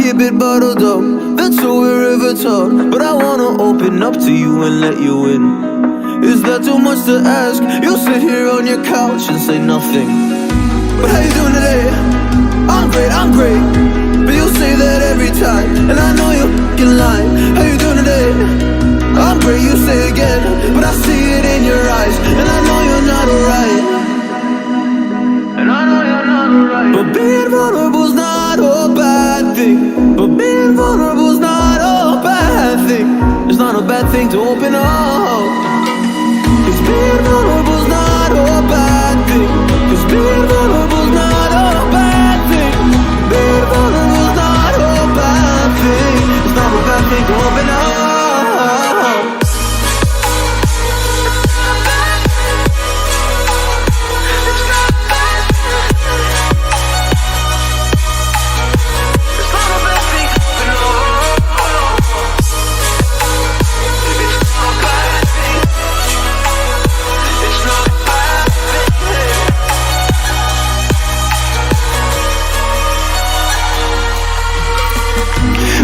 keep it bottled up, that's all we're ever taught. But I wanna open up to you and let you in. Is that too much to ask? You'll sit here on your couch and say nothing. But how you doing today? I'm great, but you say that every time, and I know you're fucking lying. How you doing today? I'm great, you say again, but I see it in your eyes, and I know you're not alright. And I know you're not alright. But being vulnerable's not a bad thing. But being vulnerable's not a bad thing. It's not a bad thing to open up. 'Cause being vulnerable's not a bad thing. 'Cause being vulnerable's not a bad thing. Being vulnerable's not a bad thing. It's not a bad thing to open up.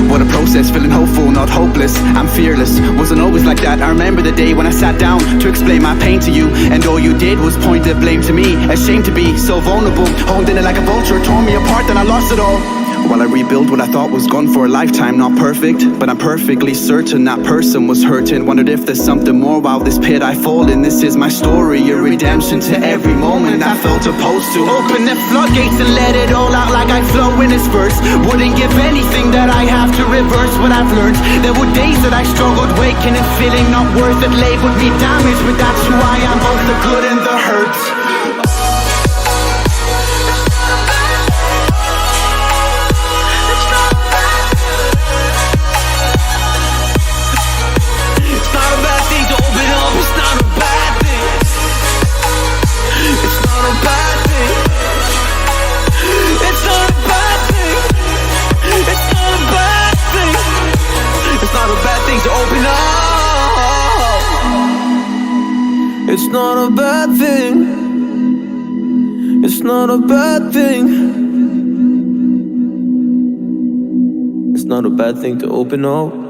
What a process, feeling hopeful, not hopeless. I'm fearless, wasn't always like that. I remember the day when I sat down to explain my pain to you, and all you did was point the blame to me. Ashamed to be so vulnerable, holding it like a vulture, tore me apart, then I lost it all. While I rebuild what I thought was gone for a lifetime. Not perfect, but I'm perfectly certain that person was hurting. Wondered if there's something more while this pit I fall in. This is my story, a redemption to every moment I felt opposed to. Open the floodgates and let it all out like I flow in this verse. Wouldn't give anything that I have to reverse what I've learned. There were days that I struggled, waking and feeling not worth it. Labeled me damaged, but that's who I am, both the good and the hurt. It's not a bad thing. It's not a bad thing. It's not a bad thing to open up.